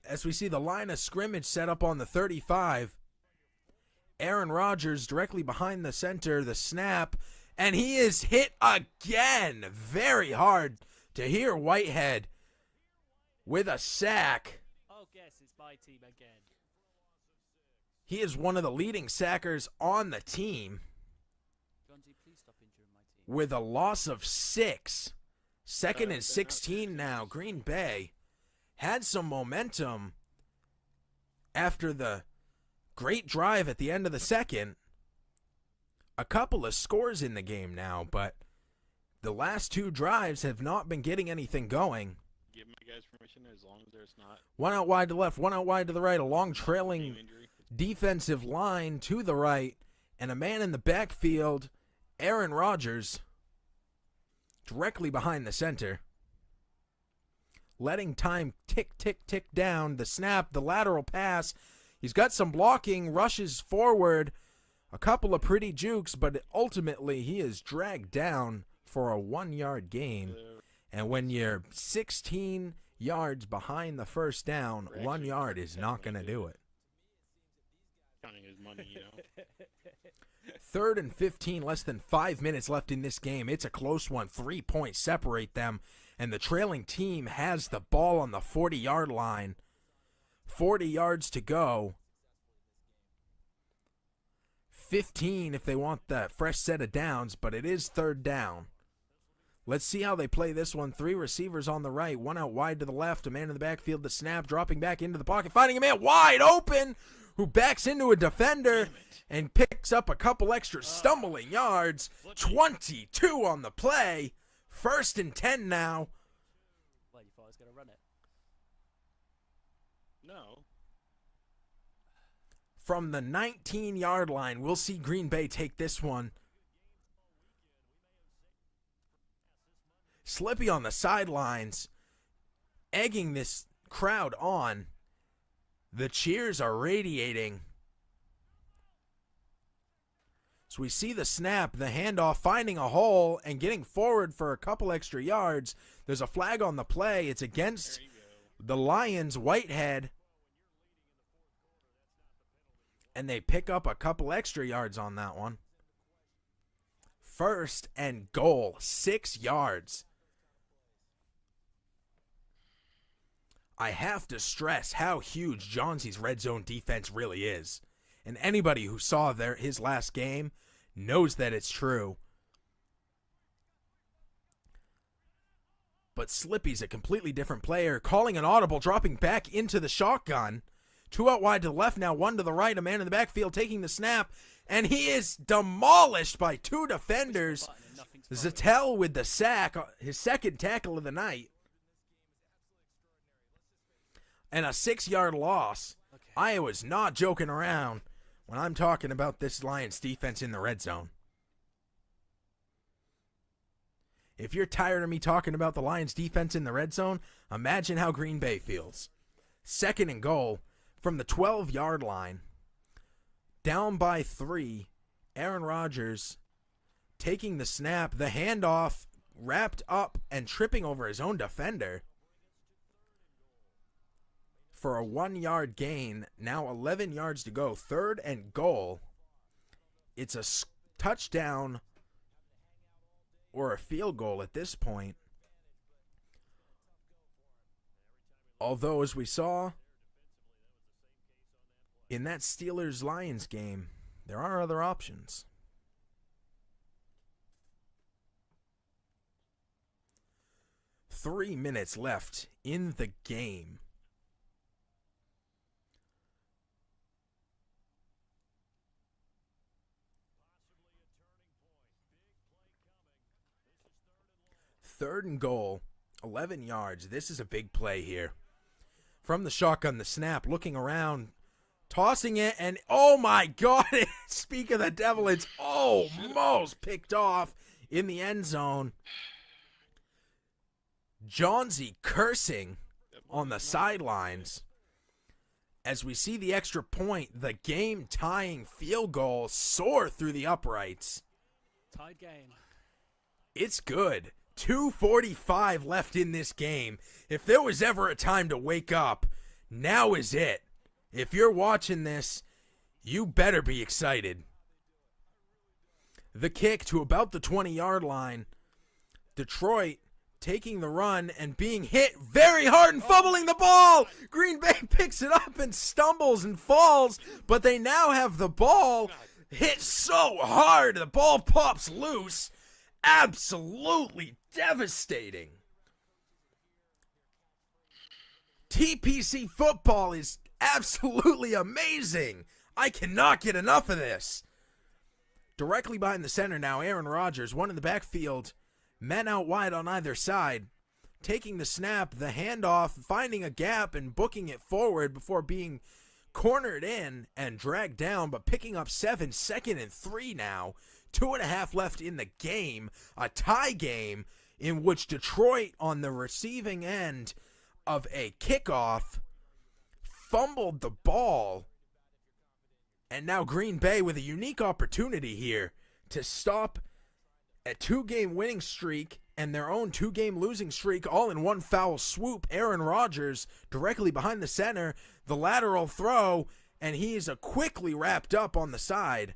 Speaker 1: As we see the line of scrimmage set up on the 35. Aaron Rodgers directly behind the center, the snap, and he is hit again. Very hard to hear Whitehead with a sack.
Speaker 3: Oh, guess it's my team again.
Speaker 1: He is one of the leading sackers on the team
Speaker 3: Jonesy, please stop injuring my team.
Speaker 1: with a loss of 6. Second and 16 now. Green Bay had some momentum after the great drive at the end of the second. A couple of scores in the game now, but the last 2 drives have not been getting anything going.
Speaker 2: Give my guys permission as long as there's not
Speaker 1: 1 out wide to the left, 1 out wide to the right, a long trailing
Speaker 2: team injury.
Speaker 1: defensive line to the right, and a man in the backfield, Aaron Rodgers, directly behind the center. Letting time tick, tick, tick down. The snap, the lateral pass. He's got some blocking, rushes forward. A couple of pretty jukes, but ultimately he is dragged down for a 1-yard gain. And when you're 16 yards behind the first down, 1 yard is not going to do it.
Speaker 2: Counting his money, you know.
Speaker 1: 3rd and 15, less than 5 minutes left in this game. It's a close one. 3 points separate them, and the trailing team has the ball on the 40-yard line. 40 yards to go. 15 if they want the fresh set of downs, but it is 3rd down. Let's see how they play this one. 3 receivers on the right, 1 out wide to the left, a man in the backfield, the snap, dropping back into the pocket, finding a man wide open who backs into a defender and picks up a couple extra stumbling yards. 22 on the play. 1st and 10 now.
Speaker 3: Well, you thought
Speaker 2: No.
Speaker 1: From the 19-yard line, we'll see Green Bay take this one. Slippy on the sidelines, egging this crowd on. The cheers are radiating. So we see the snap, the handoff, finding a hole and getting forward for a couple extra yards. There's a flag on the play. It's against the Lions, Whitehead. And they pick up a couple extra yards on that one. 1st and goal, 6 yards. I have to stress how huge Johnsey's red zone defense really is. And anybody who saw his last game knows that it's true. But Slippy's a completely different player, calling an audible, dropping back into the shotgun. 2 out wide to the left now, 1 to the right, a man in the backfield taking the snap, and he is demolished by 2 defenders. Zettel with the sack, his 2nd tackle of the night. And a 6-yard loss.
Speaker 3: Okay.
Speaker 1: Iowa's not joking around when I'm talking about this Lions defense in the red zone. If you're tired of me talking about the Lions defense in the red zone, imagine how Green Bay feels. 2nd and goal from the 12-yard line. Down by 3. Aaron Rodgers taking the snap, the handoff, wrapped up and tripping over his own defender. For a 1-yard gain, now 11 yards to go, 3rd and goal. It's a touchdown or a field goal at this point. Although, as we saw in that Steelers-Lions game, there are other options. Three minutes left in the game. Third and goal, 11 yards. This is a big play here. From the shotgun, the snap, looking around, tossing it, and oh my God, speak of the devil, it's almost picked off in the end zone. Johnsey cursing on the sidelines as we see the extra point, the game-tying field goal soar through the uprights.
Speaker 3: Tied game.
Speaker 1: It's good. 2:45 left in this game. If there was ever a time to wake up, now is it. If you're watching this, you better be excited. The kick to about the 20-yard line. Detroit taking the run and being hit very hard and fumbling the ball. Green Bay picks it up and stumbles and falls, but they now have the ball hit so hard the ball pops loose. Absolutely devastating. TPC football is absolutely amazing. I cannot get enough of this. Directly behind the center now, Aaron Rodgers, one in the backfield, men out wide on either side, taking the snap, the handoff, finding a gap and booking it forward before being cornered in and dragged down, but picking up 7, 2nd and 3 now. 2.5 left in the game, a tie game in which Detroit on the receiving end of a kickoff fumbled the ball. And now Green Bay with a unique opportunity here to stop a 2-game winning streak and their own 2-game losing streak all in one foul swoop. Aaron Rodgers directly behind the center, the lateral throw, and he is quickly wrapped up on the side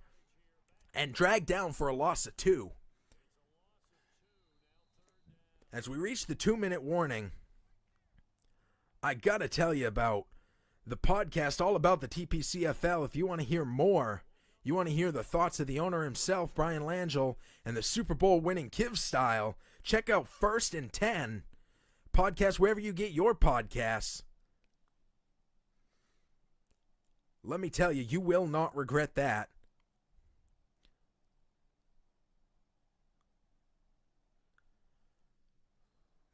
Speaker 1: and dragged down for a loss of 2. As we reach the 2-minute warning, I gotta tell you about the podcast all about the TPCFL. If you want to hear more, you want to hear the thoughts of the owner himself, Brian Langell, and the Super Bowl winning Kiv Style, check out 1st and 10 podcast wherever you get your podcasts. Let me tell you, you will not regret that.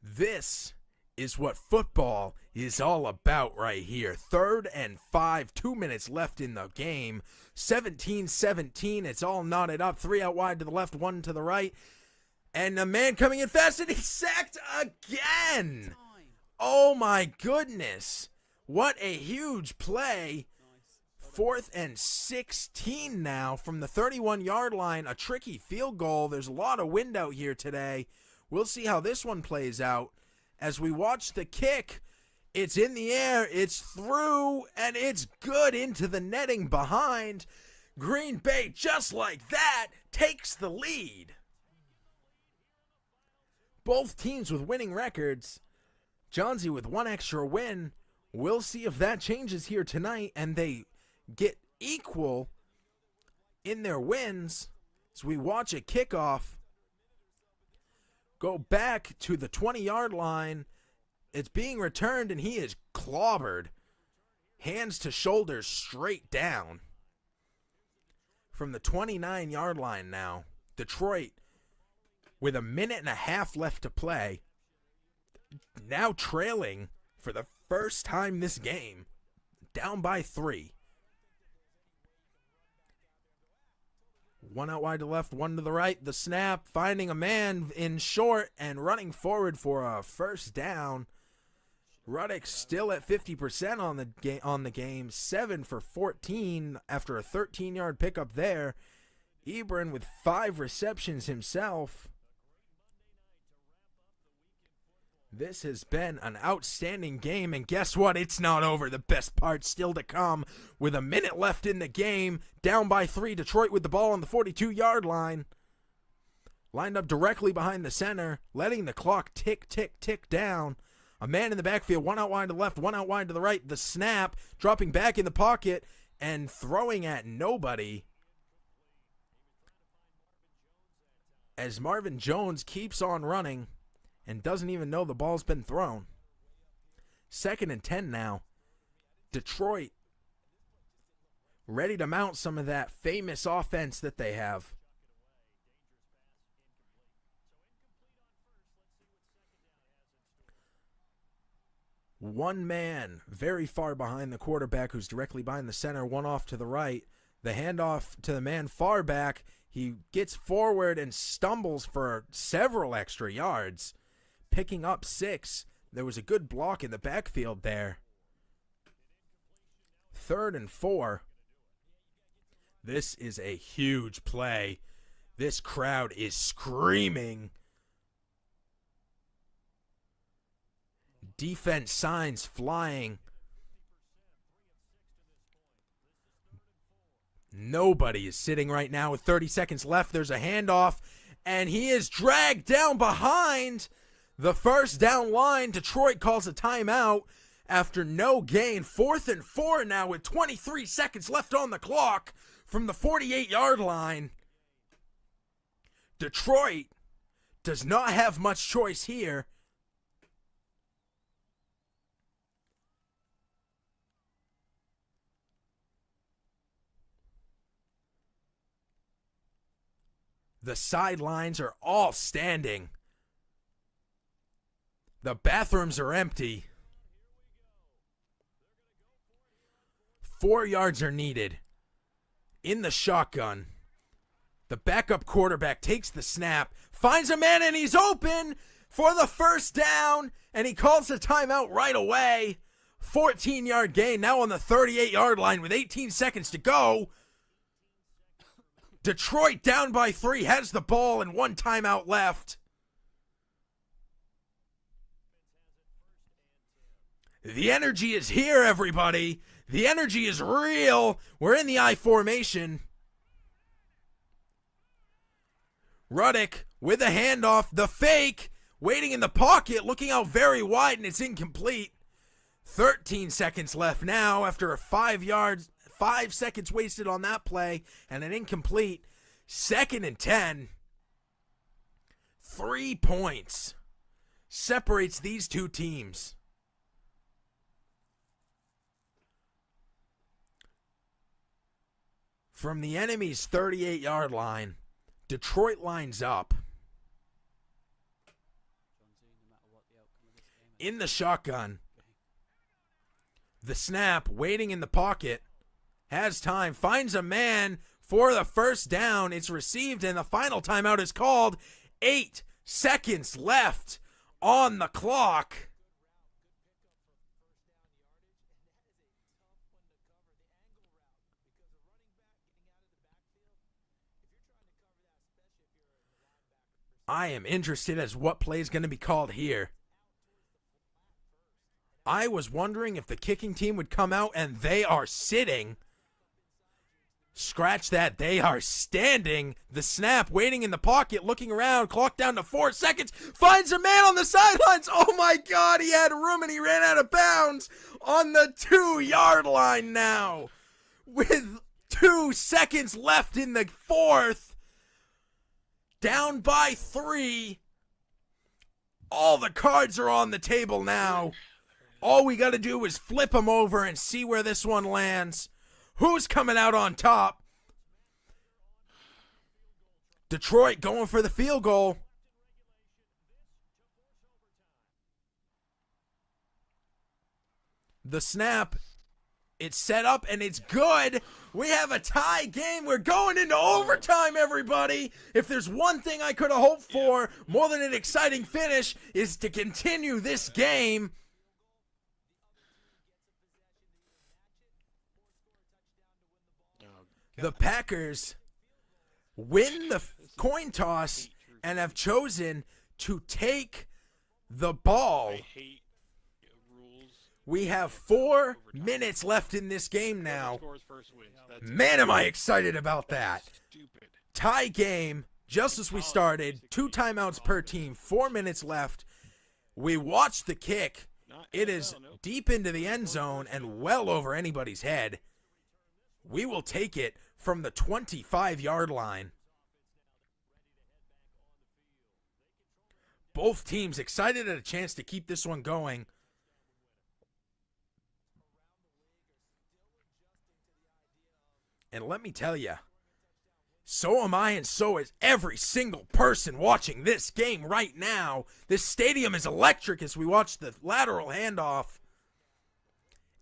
Speaker 1: This is what football is all about right here. 3rd and 5, 2 minutes left in the game. 17-17, it's all knotted up. 3 out wide to the left, 1 to the right. And a man coming in fast, and he's sacked again. Oh my goodness. What a huge play. 4th and 16 now from the 31-yard line. A tricky field goal. There's a lot of wind out here today. We'll see how this one plays out. As we watch the kick, it's in the air, it's through, and it's good into the netting behind. Green Bay, just like that, takes the lead. Both teams with winning records. Johnsy with 1 extra win. We'll see if that changes here tonight and they get equal in their wins as we watch a kickoff go back to the 20-yard line. It's being returned, and he is clobbered. Hands to shoulders straight down. From the 29-yard line now, Detroit, with 1.5 minutes left to play, now trailing for the first time this game, down by 3. 1 out wide to left, 1 to the right. The snap, finding a man in short and running forward for a first down. Ruddick still at 50% on the game, 7 for 14 after a 13-yard pickup there. Ebron with 5 receptions himself. This has been an outstanding game, and guess what? It's not over. The best part still to come. With 1 minute left in the game, down by 3, Detroit with the ball on the 42-yard line. Lined up directly behind the center, letting the clock tick, tick, tick down. A man in the backfield, 1 out wide to the left, 1 out wide to the right. The snap, dropping back in the pocket and throwing at nobody. As Marvin Jones keeps on running and doesn't even know the ball's been thrown. 2nd and 10 now. Detroit ready to mount some of that famous offense that they have. One man very far behind the quarterback who's directly behind the center, 1 off to the right. The handoff to the man far back. He gets forward and stumbles for several extra yards, picking up 6. There was a good block in the backfield there. 3rd and 4. This is a huge play. This crowd is screaming. Defense signs flying. Nobody is sitting right now with 30 seconds left. There's a handoff, and he is dragged down behind the first down line. Detroit calls a timeout after no gain. 4th and 4 now with 23 seconds left on the clock from the 48-yard line. Detroit does not have much choice here. The sidelines are all standing. The bathrooms are empty. 4 yards are needed. In the shotgun. The backup quarterback takes the snap, finds a man, and he's open for the first down, and he calls the timeout right away. 14-yard gain now on the 38-yard line with 18 seconds to go. Detroit down by 3, has the ball and 1 timeout left. The energy is here, everybody. The energy is real. We're in the I formation. Ruddick with a handoff. The fake. Waiting in the pocket. Looking out very wide, and it's incomplete. 13 seconds left now after a 5 seconds wasted on that play and an incomplete. 2nd and 10. 3 points separates these two teams. From the enemy's 38-yard line, Detroit lines up. in the shotgun. The snap, waiting in the pocket, has time, finds a man for the first down. It's received, and the final timeout is called. 8 seconds left on the clock. I am interested as what play is going to be called here. I was wondering if the kicking team would come out, and they are sitting. Scratch that. They are standing. The snap, waiting in the pocket, looking around, clock down to 4 seconds, finds a man on the sidelines. Oh my God, he had room and he ran out of bounds on the 2-yard line now. With 2 seconds left in the fourth, down by 3. All the cards are on the table now. All we got to do is flip them over and see where this one lands. Who's coming out on top? Detroit going for the field goal. The snap, it's set up and it's good. We have a tie game. We're going into overtime, everybody. If there's one thing I could have hoped for, more than an exciting finish, is to continue this game. The Packers win the coin toss and have chosen to take the ball.
Speaker 2: I hate rules.
Speaker 1: We have 4 minutes left in this game now.
Speaker 2: Whoever scores first wins. That's
Speaker 1: Man, am I excited about that.
Speaker 2: stupid.
Speaker 1: Tie game, just as we started. 2 timeouts per team, 4 minutes left. We watched the kick. It is deep into the end zone and well over anybody's head. We will take it from the 25-yard line. Both teams excited at a chance to keep this one going. And let me tell you, so am I, and so is every single person watching this game right now. This stadium is electric as we watch the lateral handoff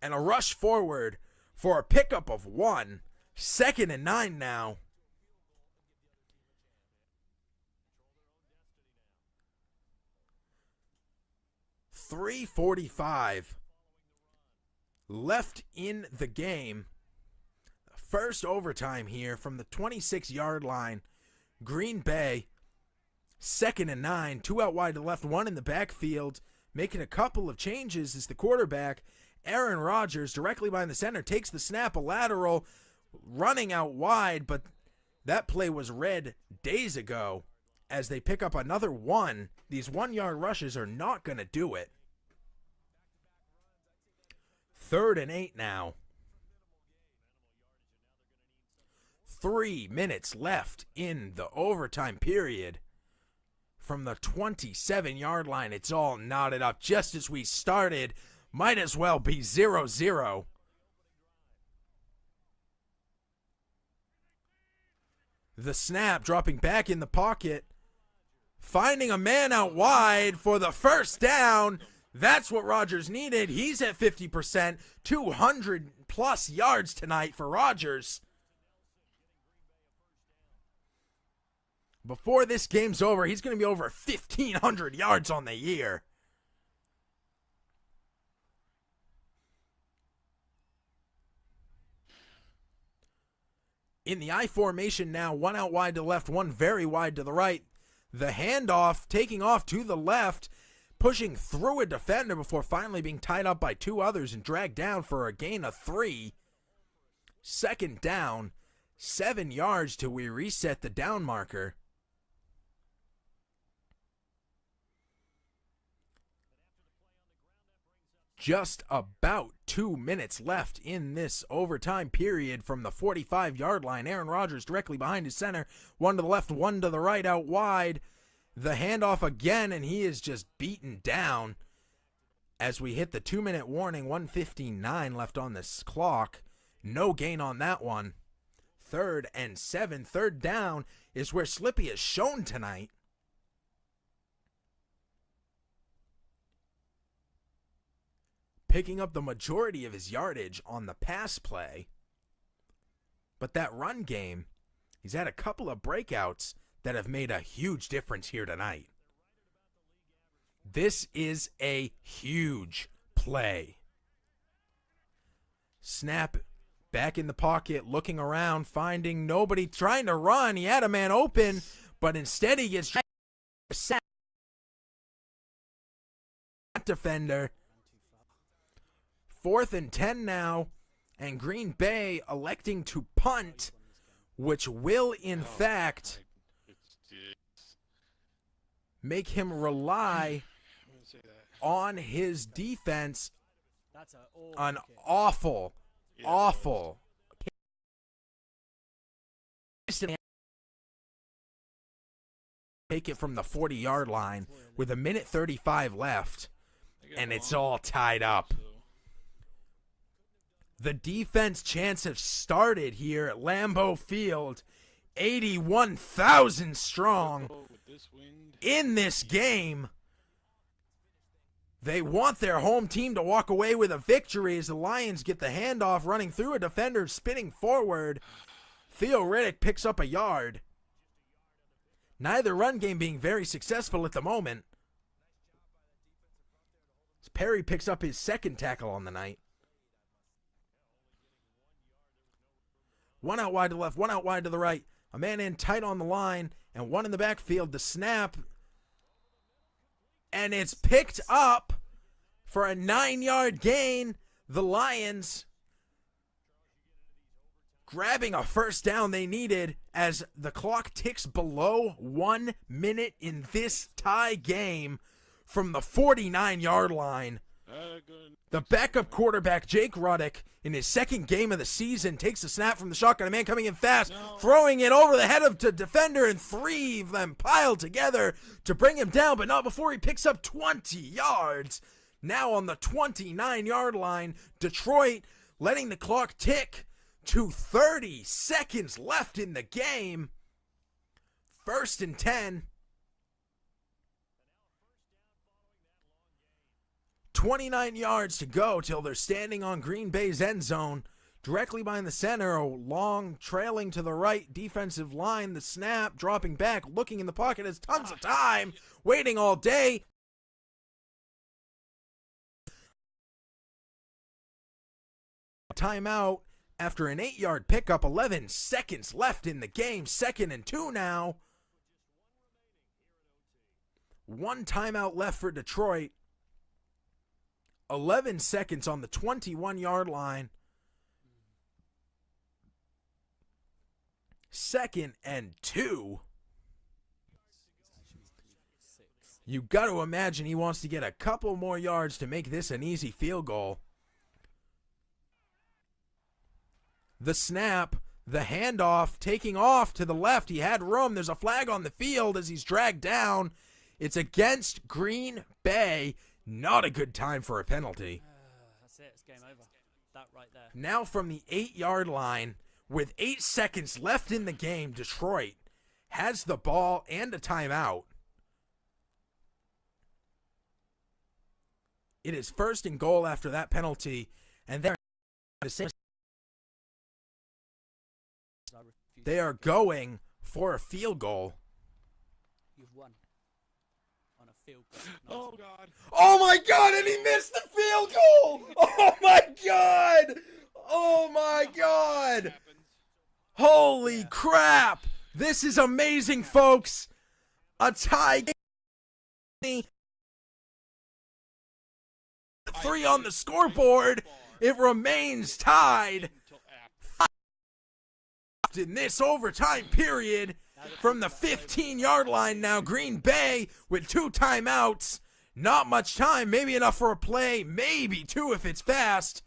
Speaker 1: and a rush forward for a pickup of 1. 2nd and 9 now. .345 left in the game. First overtime here from the 26-yard line. Green Bay, 2nd and 9. 2 out wide to left, 1 in the backfield. Making a couple of changes is the quarterback. Aaron Rodgers, directly behind the center, takes the snap, a lateral, running out wide, but that play was read days ago as they pick up another 1. These 1-yard rushes are not going to do it. 3rd and 8 now. 3 minutes left in the overtime period. From the 27-yard line, it's all knotted up just as we started. Might as well be 0-0. The snap, dropping back in the pocket, finding a man out wide for the first down. That's what Rodgers needed. He's at 50%, 200-plus yards tonight for Rodgers. Before this game's over, he's going to be over 1,500 yards on the year. In the I formation now, 1 out wide to the left, 1 very wide to the right. The handoff, taking off to the left, pushing through a defender before finally being tied up by 2 others and dragged down for a gain of 3. 2nd down, 7 yards till we reset the down marker. Just about 2 minutes left in this overtime period from the 45-yard line. Aaron Rodgers directly behind his center. 1 to the left, 1 to the right out wide. The handoff again, and he is just beaten down as we hit the 2-minute warning. 1:59 left on this clock. No gain on that one. 3rd and 7. 3rd down is where Slippy has shown tonight. 3rd and 7 is where Slippy has shown tonight. picking up the majority of his yardage on the pass play. But that run game, he's had a couple of breakouts that have made a huge difference here tonight. This is a huge play. Snap back in the pocket, looking around, finding nobody, trying to run. He had a man open, but instead he gets sacked. Defender. 4th and 10 now, and Green Bay electing to punt, which will in fact make him rely on his defense. An awful take it from the 40-yard line with 1:35 left, and it's all tied up. The defense chants have started here at Lambeau Field, 81,000 strong in this game. They want their home team to walk away with a victory as the Lions get the handoff, running through a defender, spinning forward. Theo Riddick picks up a yard. Neither run game being very successful at the moment. Perry picks up his second tackle on the night. One out wide to the left, one out wide to the right. A man in tight on the line, and one in the backfield. The snap, and it's picked up for a 9-yard gain. The Lions grabbing a first down they needed as the clock ticks below 1 minute in this tie game from the 49-yard line. The backup quarterback, Jake Ruddick, in his second game of the season, takes the snap from the shotgun. A man coming in fast, throwing it over the head of the defender, and 3 of them piled together to bring him down, but not before he picks up 20 yards. Now on the 29-yard line, Detroit letting the clock tick to 30 seconds left in the game. 1st and 10. 29 yards to go till they're standing on Green Bay's end zone, directly behind the center, a long trailing to the right defensive line. The snap, dropping back, looking in the pocket, has tons of time, waiting all day. Timeout after an 8-yard pickup, 11 seconds left in the game, 2nd and 2 now. 1 timeout left for Detroit. 11 seconds on the 21-yard line. 2nd and 2. You got to imagine he wants to get a couple more yards to make this an easy field goal. The snap, the handoff, taking off to the left. He had room. There's a flag on the field as he's dragged down. It's against Green Bay. Not a good time for a penalty.
Speaker 3: That's it. It's game over. That right there.
Speaker 1: Now from the 8-yard line, with 8 seconds left in the game, Detroit has the ball and a timeout. It is 1st and goal after that penalty, and they are going for a field goal.
Speaker 3: You've won. On a field goal.
Speaker 2: Oh, God.
Speaker 1: Oh, my God, and he missed the field goal! Oh, my God! Oh, my God! Holy crap! This is amazing, folks! A tie game. 3 on the scoreboard. It remains tied in this overtime period from the 15-yard line now. Green Bay with 2 timeouts. Not much time. Maybe enough for a play. Maybe 2 if it's fast.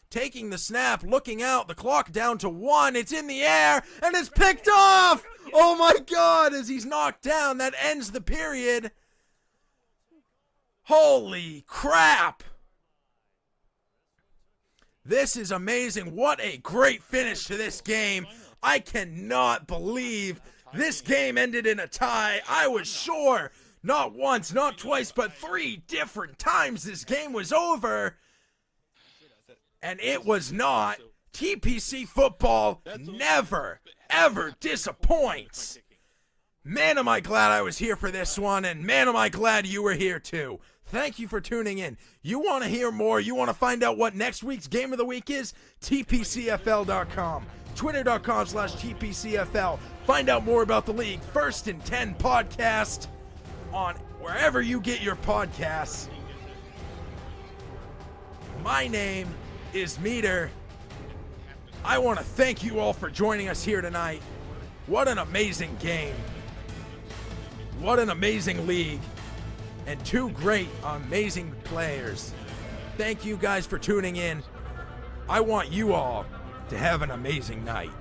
Speaker 1: Taking the snap, looking out. The clock down to 1. It's in the air, and it's picked off. Oh, my God, as he's knocked down. That ends the period. Holy crap. This is amazing. What a great finish to this game. I cannot believe this game ended in a tie. I was sure not once, not twice, but 3 different times this game was over. And it was not. TPC football never, ever disappoints. Man, am I glad I was here for this one, and man, am I glad you were here too. Thank you for tuning in. You want to hear more? You want to find out what next week's game of the week is? TPCFL.com. Twitter.com/TPCFL. Find out more about the league. First and 10 podcast on wherever you get your podcasts. My name is Meter. I want to thank you all for joining us here tonight. What an amazing game. What an amazing league. And two great, amazing players. Thank you guys for tuning in. I want you all to have an amazing night.